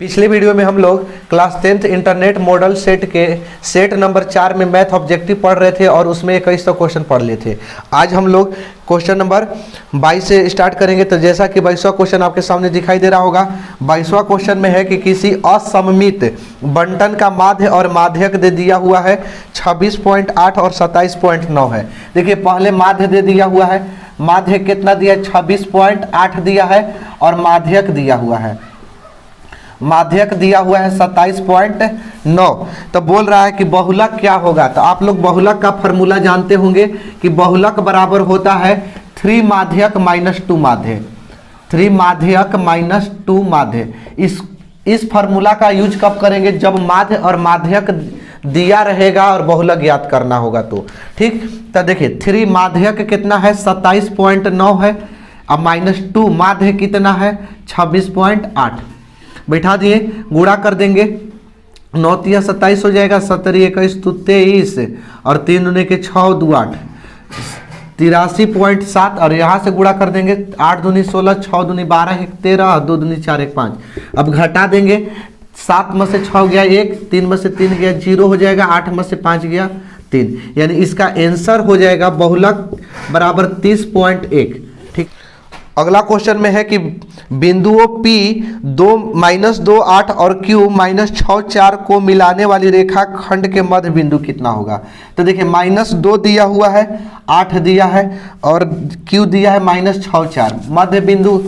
पिछले वीडियो में हम लोग class 10th internet model set के सेट नंबर 4 में मैथ ऑब्जेक्टिव पढ़ रहे थे और उसमें 2100 क्वेश्चन पढ़ लिए थे। आज हम लोग क्वेश्चन नंबर 22 से स्टार्ट करेंगे। तो जैसा कि 22वां क्वेश्चन आपके सामने दिखाई दे रहा होगा, 22वां क्वेश्चन में है कि किसी असममित बंटन का माध्य और माध्यक दे दिया हुआ है 26.8 और 27.9 है। देखिए पहले माध्य दे दिया हुआ है, माध्य कितना दिया है 26.8 दिया है और माध्यक दिया हुआ है, माध्यक दिया हुआ है 27.9। तो बोल रहा है कि बहुलक क्या होगा। तो आप लोग बहुलक का फॉर्मूला जानते होंगे कि बहुलक बराबर होता है 3 माध्यक माइनस 2 माध्य, 3 माध्यक माइनस 2 माध्य। इस फार्मूला का यूज कब करेंगे? जब माध्य और माध्यक दिया रहेगा और बहुलक ज्ञात करना होगा तो। ठीक, तो देखिए 3 माध्यक कितना है 27.9 है, अब माइनस 2 माध्य कितना है 26.8। बैठा दिए, गुणा कर देंगे, 9 तिया 27 हो जाएगा, 17 21 तो 23 और 3 दूने के 6 2 8 83.7 और यहाँ से गुणा कर देंगे, 8 दूनी 16 6 दूनी 12 1 13 2 दूनी 4 1 5। अब घटा देंगे, 7 में से 6 गया 1, 3 में से 3 गया 0 हो जाएगा, 8 में से 5 गया 3, यानी इसका आंसर हो जाएगा बहुलक बराबर 30.1। ठीक, अगला क्वेश्चन में है कि बिंदुओं P 2 -2 8 और Q -6 4 को मिलाने वाली रेखा खंड के मध्य बिंदु कितना होगा। तो देखिए -2 दिया हुआ है, 8 दिया है और Q दिया है -6 4, मध्य बिंदु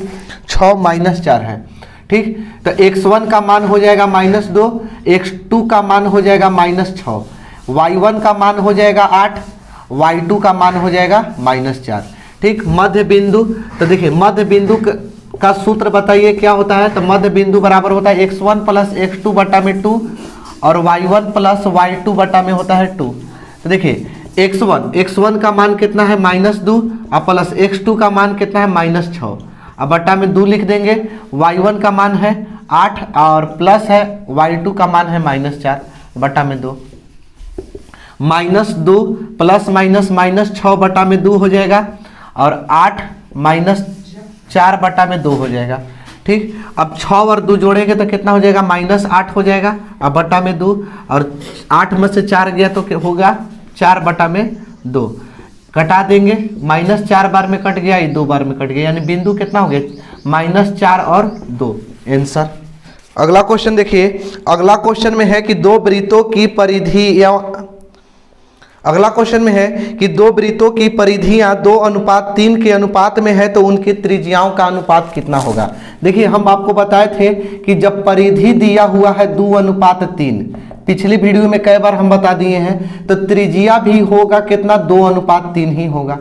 6 -4 है। ठीक, तो x1 का मान हो जाएगा -2, x2 का मान हो जाएगा -6, y1 का मान हो जाएगा 8, y2 का मान हो जाएगा -4। ठीक, मध्य बिंदु, तो देखिए मध्य बिंदु का सूत्र बताइए क्या होता है। तो मध्य बिंदु बराबर होता है x1 प्लस x2 बटा में 2 और y1 प्लस y2 बटा में होता है 2। तो देखिए x1 का मान कितना है -2 और प्लस x2 का मान कितना है -6, अब बटा में 2 लिख देंगे, y1 का मान है 8 और प्लस है y2 का मान है -4 बटा में 2, -2 प्लस -6 बटा में 2 हो जाएगा और 8 -4 बटा में 2 हो जाएगा। ठीक, अब 6 और 2 जोड़ेंगे तो कितना हो जाएगा -8 हो जाएगा, अब बटा में 2 और 8 में से 4 गया तो होगा 4 बटा में 2, कटा देंगे, -4 बार में कट गया, 2 बार में कट गया, यानी बिंदु कितना हो गया -4 और 2 आंसर। अगला क्वेश्चन देखिए, अगला क्वेश्चन में है कि दो वृत्तों की परिधि या अगला क्वेश्चन में है कि दो वृत्तों की परिधियां 2:3 के अनुपात में है तो उनकी त्रिज्याओं का अनुपात कितना होगा। देखिए हम आपको बताए थे कि जब परिधि दिया हुआ है 2:3, पिछली वीडियो में कई बार हम बता दिए हैं, तो त्रिज्या भी होगा कितना 2:3 ही होगा।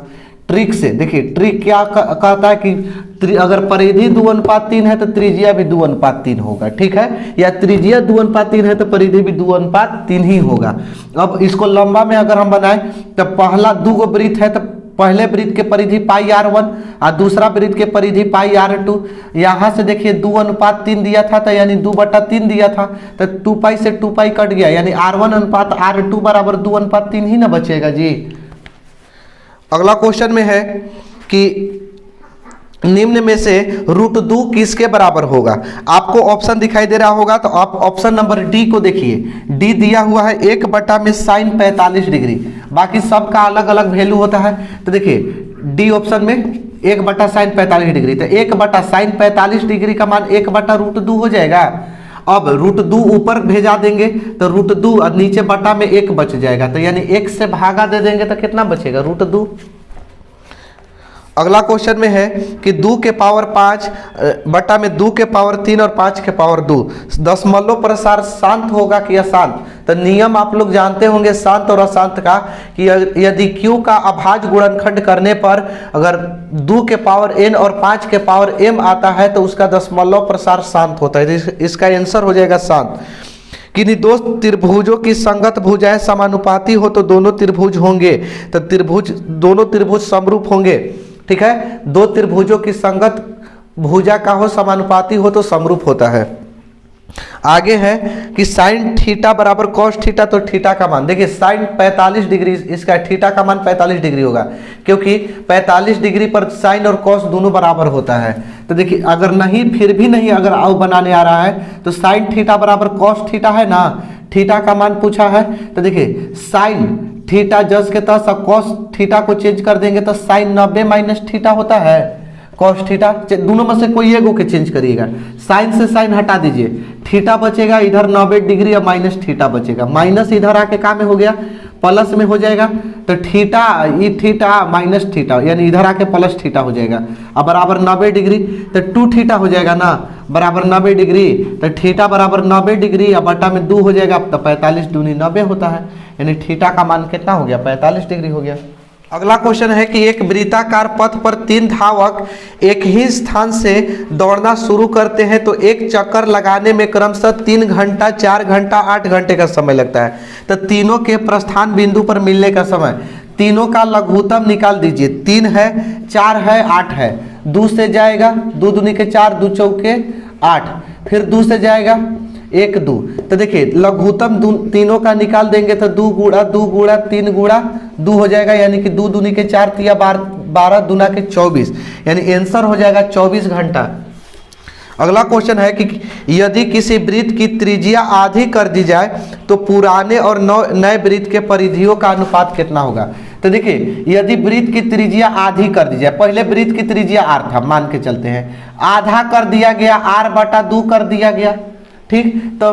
ट्रिक से देखिए, ट्रिक क्या कहता है कि अगर परिधि 2:3 है तो त्रिज्या भी 2:3 होगा। ठीक है, या त्रिज्या 2:3 है तो परिधि भी 2:3 ही होगा। अब इसको लंबा में अगर हम बनाए तो पहला 2 वृत्त है तो पहले वृत्त के परिधि πr1 और दूसरा वृत्त के परिधि πr2। यहाँ से देखिए 2:3 दिया था, तो यानी 2/3 दिया था, तो 2π से 2π कट गया, यानी r1:r2 बराबर 2:3 ही ना बचेगा जी। अगला क्वेश्चन में है कि निम्न में से √2 किसके बराबर होगा। आपको ऑप्शन दिखाई दे रहा होगा, तो आप ऑप्शन नंबर डी को देखिए। डी दिया हुआ है 1 बटा में sin 45 डिग्री, बाकी सबका अलग अलग वैल्यू होता है। तो देखिए डी ऑप्शन में 1 बटा sin 45 डिग्री, तो 1 बटा sin 45 डिग्री का मान 1 बटा √2 हो जाएगा। अब √2 ऊपर भेजा देंगे तो √2 और नीचे बटा में 1 बच जाएगा, तो यानी 1 से भागा दे देंगे तो कितना बचेगा √2। अगला क्वेश्चन में है कि 2 के पावर 5 बटा में 2 के पावर 3 और 5 के पावर 2 दशमलव प्रसार शांत होगा कि अशांत। तो नियम आप लोग जानते होंगे शांत और अशांत का, कि यदि Q का अभाज्य गुणनखंड करने पर अगर 2 के पावर n और 5 के पावर m आता है तो उसका दशमलव प्रसार शांत होता है। इसका आंसर हो जाएगा शांत। किन्हीं दो त्रिभुजों की संगत भुजाएं समानुपाती हो तो दोनों त्रिभुज होंगे, तो दोनों त्रिभुज समरूप होंगे। ठीक है, दो त्रिभुजों की संगत भुजा का हो समानुपाती हो तो समरूप होता है। आगे है कि साइन थीटा बराबर कॉस थीटा, तो थीटा का मान देखिए साइन 45 डिग्री, इसका थीटा का मान 45 डिग्री होगा, क्योंकि 45 डिग्री पर साइन और कॉस दोनों बराबर होता है। तो देखिए अगर नहीं, फिर भी नहीं अगर आओ बनाने आ रहा है तो साइन थीटा बराबर कॉस थीटा है ना, थीटा का मान पूछा है। तो देखिए साइन थीटा जस के तहत सब कॉस थीटा को चेंज कर देंगे तो साइन 90 माइनस थीटा होता है कॉस थीटा। दोनों में से कोई एक के चेंज करिएगा, साइन से साइन हटा दीजिए, थीटा बचेगा इधर 90 डिग्री और माइनस थीटा बचेगा, माइनस इधर आके काम में हो गया प्लस में हो जाएगा। तो थीटा ये थीटा माइनस थीटा यानी इधर आके प्लस थीटा हो जाएगा अब बराबर 90 डिग्री। तो 2 थीटा हो जाएगा ना बराबर 90 डिग्री। तो थीटा बराबर 90 डिग्री अब बटा में 2 हो जाएगा तो 45 दूनी 90 होता है, यानी थीटा का मान कितना हो गया 45 डिग्री हो गया। अगला क्वेश्चन है कि एक वृत्ताकार पथ पर 3 धावक एक ही स्थान से दौड़ना शुरू करते हैं तो एक चक्कर लगाने में क्रमशः 3 घंटा, 4 घंटा, 8 घंटे का समय लगता है। तो तीनों के प्रस्थान बिंदु पर मिलने का समय, तीनों का लघुत्तम निकाल दीजिए। 3 है, 4 है, 8 है, 2 से जाएगा, 2 दूनी के 4, 2 चौके 8, फिर 2 से जाएगा 1 2। तो देखिए लघुत्तम तीनों का निकाल देंगे तो 2 गुणा 2 गुणा 3 गुणा 2 हो जाएगा, यानी कि 2 दूनी के 4 तिया 12 दूना के 24, यानी आंसर हो जाएगा 24 घंटा। अगला क्वेश्चन है कि यदि किसी वृत्त की त्रिज्या आधी कर दी जाए तो पुराने और नए वृत्त के परिधियों का अनुपात कितना होगा। तो देखिए यदि वृत्त की त्रिज्या आधी कर दी जाए, पहले वृत्त की त्रिज्या r था मान के चलते हैं, आधा कर दिया गया r बटा 2 कर दिया गया, ठीक। तो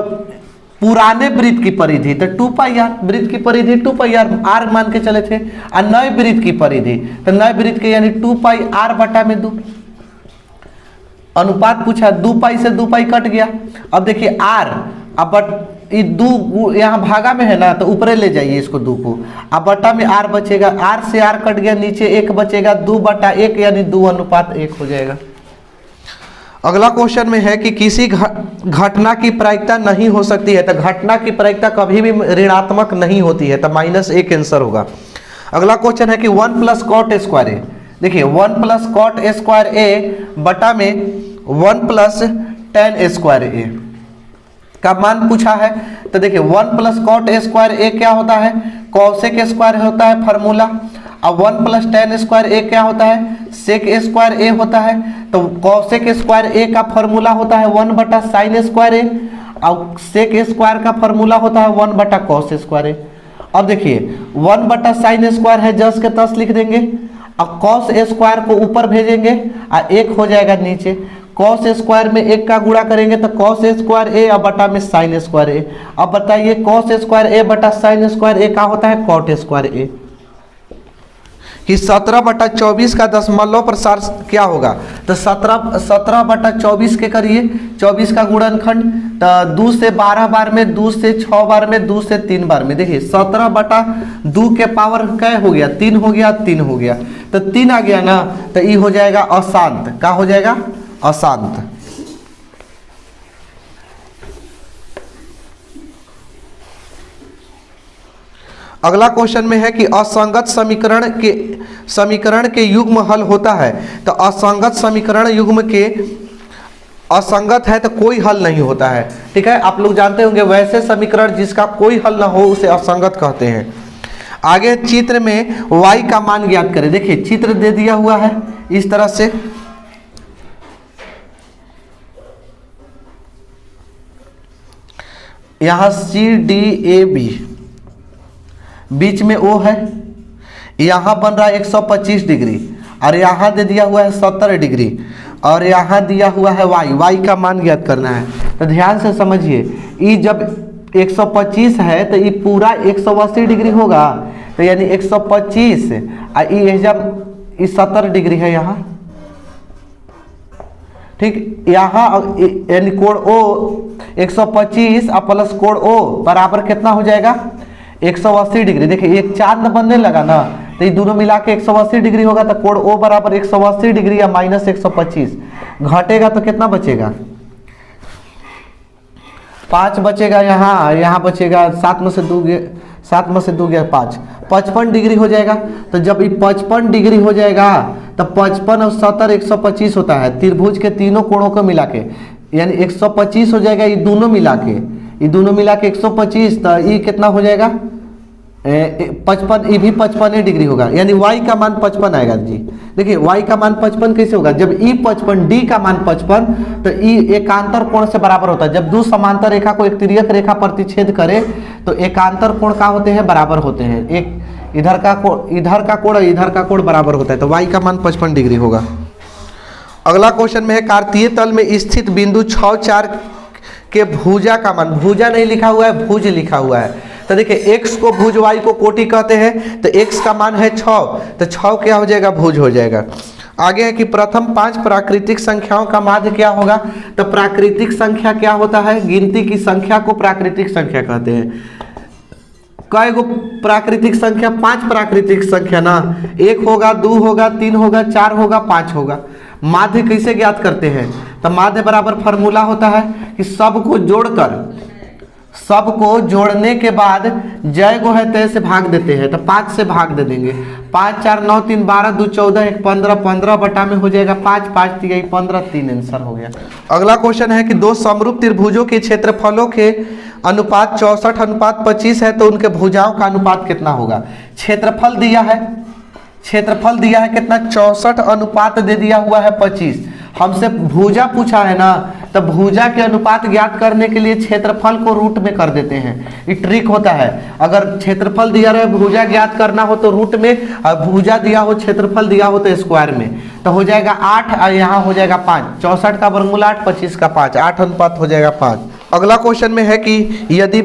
पुराने वृत्त की परिधि तो 2 पाई आर, वृत्त की परिधि 2 पाई आर मान के चले थे, और नए वृत्त की परिधि तो नए वृत्त के यानी 2 पाई आर बटा में 2। अनुपात पूछा, 2 पाई से 2 पाई कट गया। अब देखिए आर अब ये 2 यहाँ भागा में है ना तो ऊपरे ले जाइए इसको 2 को, अब बटा में आर बचेगा, आर से आर कट गया, नीचे 1 बचेगा, 2 बटा 1 यानी 2 अनुपात 1 हो जाएगा। अगला क्वेश्चन में है कि किसी घटना की प्रायिकता नहीं हो सकती है, तो घटना की प्रायिकता कभी भी ऋणात्मक नहीं होती है, तो -1 आंसर होगा। अगला क्वेश्चन है कि 1 + cot स्क्वायर ए, देखिए 1 + cot स्क्वायर ए बटा में 1 + tan स्क्वायर ए का मान पूछा है। तो देखिए 1 + cot स्क्वायर ए क्या होता है, कॉसेक स्क्वायर होता है फार्मूला, अब 1 + tan स्क्वायर ए क्या होता है, सेक स्क्वायर ए होता है। तो कॉसेक स्क्वायर ए का फॉर्मूला होता है 1 बटा साइन स्क्वायर ए, और सेक स्क्वायर का फॉर्मूला होता है 1 बटा कॉस स्क्वायर ए। अब देखिए 1 बटा साइन स्क्वायर है जस के तस लिख देंगे, और कॉस स्क्वायर को ऊपर भेजेंगे और 1 हो जाएगा नीचे, कॉस स्क्वायर में 1 का गुणा करेंगे तो कॉस स्क्वायर ए और बटा में साइन स्क्वायर ए। अब बताइए कॉस स्क्वायर ए बटा साइन स्क्वायर ए का होता है कॉट स्क्वायर ए, कि 17 बटा 24 का दशमलव प्रसार क्या होगा। तो 17 बटा 24 के करिए, 24 का गुणनखंड, तो 2 से 12 बार में, 2 से 6 बार में, 2 से 3 बार में। देखिए 17 बटा 2 के पावर क्या हो गया, 3 हो गया, 3 हो गया, तो 3 आ गया ना, तो ये हो जाएगा अशांत, क्या हो जाएगा अशांत। अगला क्वेश्चन में है कि असंगत समीकरण के युग्म हल होता है, तो असंगत समीकरण युग्म के असंगत है तो कोई हल नहीं होता है, ठीक है। आप लोग जानते होंगे वैसे समीकरण जिसका कोई हल ना हो उसे असंगत कहते हैं। आगे चित्र में y का मान ज्ञात करें। देखिए चित्र दे दिया हुआ है इस तरह से, यहां CDAB, बीच में O है, यहाँ बन रहा है 125 डिग्री, और यहाँ दे दिया हुआ है 70 डिग्री, और यहाँ दिया हुआ है y का मान ज्ञात करना है। तो ध्यान से समझिए, ये जब 125 है तो ये पूरा 180 डिग्री होगा, तो यानी 125 ये जब 70 डिग्री है यहाँ, ठीक। यहाँ यानी कोण O 125 और प्लस कोण O बराबर कितना हो जाएगा 180 डिग्री। देखिए एक चांद बनने लगा ना, तो ये दोनों मिला के 180 डिग्री होगा, तो कोण O बराबर 180 डिग्री या -125, घटेगा तो कितना बचेगा 5 बचेगा, यहाँ बचेगा 7 में से 2 गया 5, 55 डिग्री हो जाएगा। तो जब ये 55 डिग्री हो जाएगा तो 55 और 70 125 होता है, त्रिभुज के तीनों कोणों को मिला के, यानी 125 हो जाएगा, ये दोनों मिला के 125, तो ये कितना हो जाएगा 55, ये भी 55 डिग्री होगा, यानी y का मान 55 आएगा जी। देखिए y का मान 55 कैसे होगा, जब e 55 d का मान 55 तो e एकांतर कोण से बराबर होता है। जब दो समांतर रेखा को एक तिर्यक रेखा प्रतिच्छेद करे तो एकांतर कोण क्या होते हैं, बराबर होते हैं। एक इधर का कोण और इधर का कोण बराबर होता है, तो y का मान 55 डिग्री होगा। अगला क्वेश्चन में है कार्तीय तल में स्थित बिंदु 6, 4 के भुजा का मान, भुजा नहीं लिखा हुआ है, भुज लिखा हुआ है। तो देखिए x को भुज y को कोटि कहते हैं, तो x का मान है 6, तो 6 क्या हो जाएगा, भुज हो जाएगा। आगे है कि प्रथम 5 प्राकृतिक संख्याओं का माध्य क्या होगा, तो प्राकृतिक संख्या क्या होता है, गिनती की संख्या को प्राकृतिक संख्या कहते हैं। कई गो प्राकृतिक संख्या, 5 प्राकृतिक संख्या ना, 1 होगा, 2 होगा, 3 होगा, 4 होगा, 5 होगा। माध्य कैसे ज्ञात करते हैं, तो माध्य बराबर फार्मूला होता है कि सबको जोड़ने के बाद जय को है तय से भाग देते हैं, तो 5 से भाग दे देंगे। 5 4 9 3 12 2 14 1 15, 15 बटा में हो जाएगा 5, 5 3 15, 3 आंसर हो गया। अगला क्वेश्चन है कि दो समरूप त्रिभुजों के क्षेत्रफलों के अनुपात 64:25 है, तो उनके भुजाओं का अनुपात कितना होगा। क्षेत्रफल दिया है कितना, 64 अनुपात दे दिया हुआ है 25। हमसे भुजा पूछा है ना, तो भुजा के अनुपात ज्ञात करने के लिए क्षेत्रफल को रूट में कर देते हैं, ये ट्रिक होता है। अगर क्षेत्रफल दिया रहे भुजा ज्ञात करना हो तो रूट में, और भुजा दिया हो क्षेत्रफल दिया हो तो स्क्वायर में, तो हो जाएगा 8 और यहाँ हो जाएगा 5। 64 का वर्गमूल 8, 25 का 5, 8 अनुपात हो जाएगा 5। अगला क्वेश्चन में है कि यदि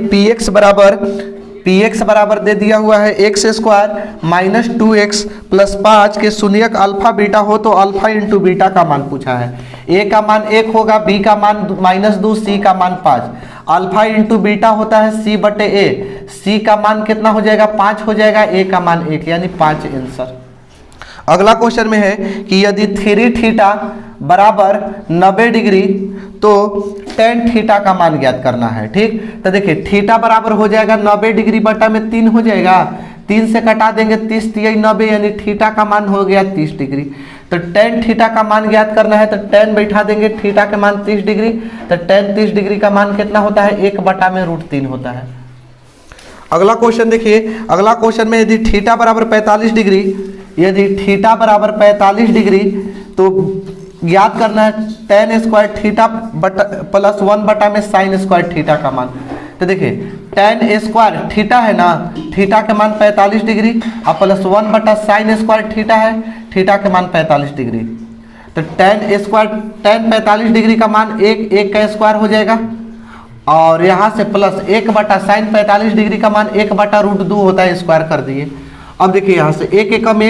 px बराबर दे दिया हुआ है x square minus 2x plus 5 के शून्यक अल्फा बीटा हो, तो अल्फा इंटू बीटा का मान पूछा है। a का मान 1 होगा, b का मान -2, c का मान 5। अल्फा इंटू बीटा होता है c बटे a, c का मान कितना हो जाएगा, 5 हो जाएगा, a का मान 1, यानी 5 आंसर। अगला क्वेश्चन में है कि यदि 3 थीटा बराबर 90 डिग्री तो tan थीटा का मान ज्ञात करना है। ठीक, तो देखिए थीटा बराबर हो जाएगा 90 डिग्री बटा में 3 हो जाएगा, 3 से कटा देंगे 30 3 90, यानी थीटा का मान हो गया 30 डिग्री। तो tan थीटा का मान ज्ञात करना है, तो tan बैठा देंगे, थीटा का मान 30 डिग्री, तो tan 30 डिग्री का मान कितना होता है, 1 बटा में √3 होता है। अगला क्वेश्चन देखिए, अगला क्वेश्चन में यदि थीटा बराबर 45 डिग्री, तो ज्ञात करना है tan स्क्वायर थीटा प्लस 1 बटा में sin स्क्वायर थीटा का मान। तो देखिए tan स्क्वायर थीटा है ना, थीटा के मान 45 डिग्री और प्लस 1 बटा sin स्क्वायर थीटा है, थीटा के मान 45 डिग्री। तो tan 45 डिग्री का मान 1 का स्क्वायर हो जाएगा, और यहाँ से प्लस 1 बटा sin 45 डिग्री का मान 1 बटा √2 होता है, स्क्वायर कर दिए। अब देखिए यहाँ से 1 एकम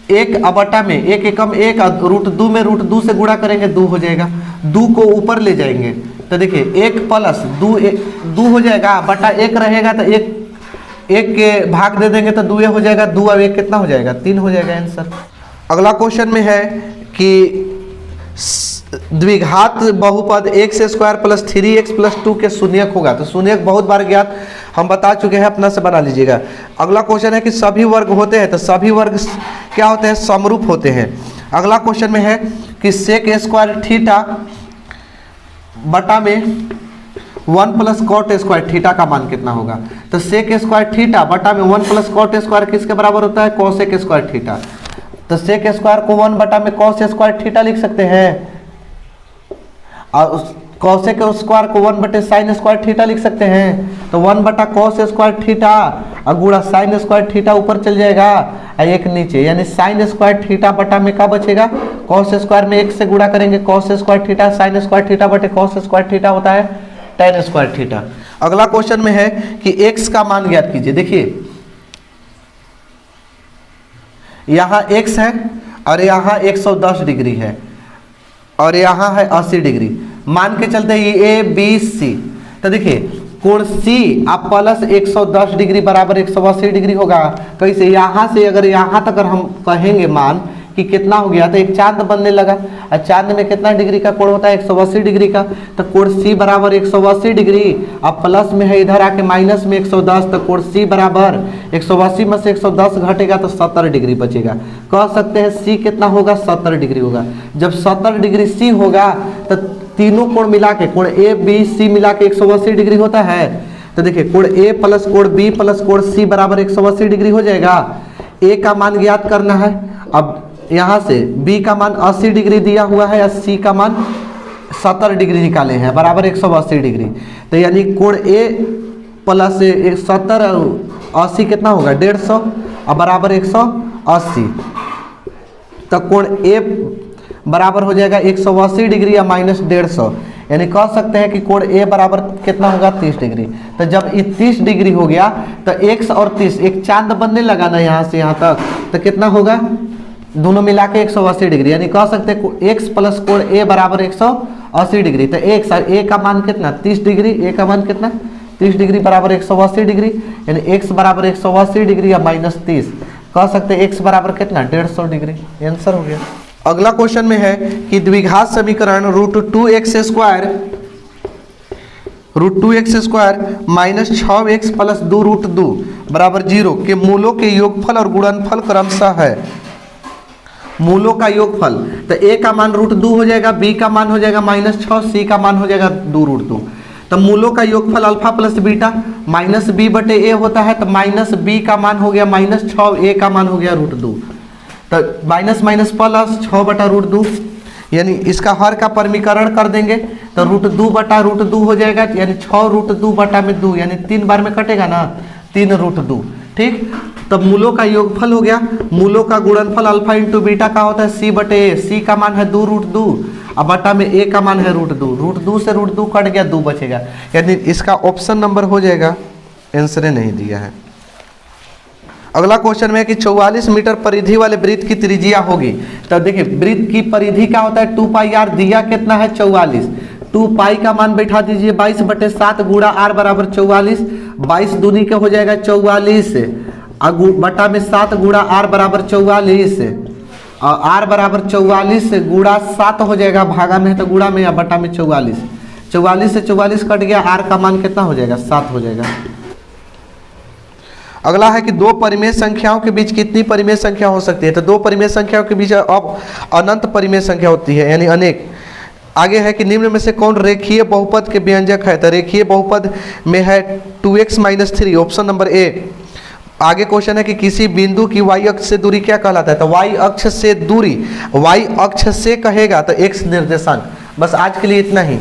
1 बटा में 1 एकम 1 √2 में √2 से गुणा करेंगे 2 हो जाएगा, 2 को ऊपर ले जाएंगे, तो देखिए 1 प्लस 2 हो जाएगा, बटा 1 रहेगा तो 1 के भाग दे देंगे तो 2 हो जाएगा, 2 और 1 कितना हो जाएगा, 3 हो जाएगा आंसर। अगला क्वेश्चन में है कि द्विघात बहुपद x square plus 3x plus 2 के शून्यक होगा। तो शून्यक बहुत बार ज्ञात हम बता चुके हैं, अपना से बना लीजिएगा। अगला क्वेश्चन है कि सभी वर्ग होते हैं, तो सभी वर्ग क्या होते हैं, समरूप होते हैं। अगला क्वेश्चन में है कि सेक स्क्वायर थीटा बटा में 1 प्लस कॉट स्क्वायर थीटा का मान कितना होगा। तो सेक स्क्वायर थीटा बटा में 1 प्लस कॉट स्क्वायर किसके बराबर होता है, कोसेक स्क्वायर थीटा। तो सेक स्क्वायर को 1 बटा में कॉस स्क्वायर थीटा लिख सकते हैं, और कॉसेक स्क्वायर को 1 बटे साइन स्क्वायर थीटा लिख सकते हैं। तो 1 बटा कॉस स्क्वायर थीटा और गुणा साइन स्क्वायर थीटा ऊपर चल जाएगा और 1 नीचे, यानी साइन स्क्वायर थीटा बटा में क्या बचेगा, कॉस स्क्वायर में 1 से गुणा करेंगे cos square theta, sine square theta बटे कॉस स्क्वायर थीटा होता है tan स्क्वायर थीटा। अगला क्वेश्चन में है कि x का मान ज्ञात कीजिए। देखिए यहाँ x है और यहाँ 110 डिग्री है और यहाँ है 80 डिग्री, मान के चलते ये ABC। तो देखिए कोण C आप प्लस 110 डिग्री बराबर 180 डिग्री होगा। कैसे, यहाँ से अगर यहाँ तक अगर हम कहेंगे मान कि कितना हो गया, तो एक चांद बनने लगा, और चांद में कितना डिग्री का कोण होता है, 180 डिग्री का। तो कोण C बराबर 180 डिग्री, अब प्लस में है इधर आके माइनस में 110, तो कोण C बराबर 180 में से 110 घटेगा तो 70 डिग्री बचेगा। कह सकते हैं C कितना होगा, 70 डिग्री होगा। जब 70 डिग्री C होगा तो तीनों कोण मिला के, कोण A B C मिला के 180 डिग्री होता है। तो तो देखिए कोण ए प्लस कोण बी प्लस कोण सी बराबर 180 डिग्री हो जाएगा। ए का मान ज्ञात करना है। अब यहाँ से बी का मान 80 डिग्री दिया हुआ है, सी का मान 70 डिग्री निकाले हैं, बराबर 180 डिग्री। तो यानी कोण ए प्लस 70 80 कितना होगा 150 और बराबर 180। तो कोण ए बराबर हो जाएगा 180 डिग्री या माइनस 150, यानी कह सकते हैं कि कोण ए बराबर कितना होगा 30 डिग्री। तो जब ये 30 डिग्री हो गया तो x और 30 एक चांद बनने लगा ना यहाँ से यहाँ तक, तो कितना होगा दोनों मिला के 180 डिग्री, यानी कह सकते हैं x प्लस कोण ए बराबर 180 डिग्री। तो x और a का मान कितना 30 डिग्री, a का मान कितना 30 डिग्री बराबर 180 डिग्री, यानी x बराबर 180 डिग्री या माइनस 30, कह सकते हैं x बराबर कितना 150 डिग्री। आंसर हो गया। अगला क्वेश्चन में है कि द्विघात समीकरण √2x² माइनस 6x प्लस 2√2 बराबर 0 के मूलों के योगफल और गुणनफल क्रमशः है। मूलों का योगफल, तो a का मान √2 हो जाएगा, b का मान हो जाएगा -6, c का मान हो जाएगा 2√2। तो मूलों का योगफल alpha plus beta minus b बटे a होता है, तो माइनस b का मान हो गया -6, a का मान हो गया √2। तो माइनस माइनस प्लस 6 बटा √2, यानी इसका हर का परमीकरण कर देंगे तो √2 बटा √2 हो जाएगा, यानी 6 √2 बटा में 2, यानी 3 बार में कटेगा ना 3√2। ठीक, तब मूलों का योगफल हो गया। मूलों का गुणनफल अल्फा इंटू बीटा का होता है c बटे a, c का मान है 2√2 और बटा में a का मान है √2, √2 से √2 कट गया 2 बचेगा, यानी इसका ऑप्शन नंबर हो जाएगा, आंसर नहीं दिया है। अगला क्वेश्चन में है कि 44 मीटर परिधि वाले वृत्त की त्रिज्या होगी। तो देखिए वृत्त की परिधि क्या होता है 2πr, दिया कितना है 44, 2π का मान बैठा दीजिए 22 बटे 7 गुणा r बराबर 44, 22 दूनी के हो जाएगा 44 बटा में 7 गुणा r बराबर 44 और r बराबर 44 गुणा 7 हो जाएगा, भागा में है तो गुणा में या बटा में 44, 44 से 44 कट गया, r का मान कितना हो जाएगा 7 हो जाएगा। अगला है कि दो परिमेय संख्याओं के बीच कितनी परिमेय संख्या हो सकती है। तो दो परिमेय संख्याओं के बीच अब अनंत परिमेय संख्या होती है, यानी अनेक। आगे है कि निम्न में से कौन रेखीय बहुपद के व्यंजक है। तो रेखीय बहुपद में है 2x - 3, ऑप्शन नंबर ए। आगे क्वेश्चन है कि किसी बिंदु की y अक्ष से दूरी क्या कहलाता है। तो y अक्ष से दूरी, y अक्ष से कहेगा तो x निर्देशांक। बस आज के लिए इतना ही।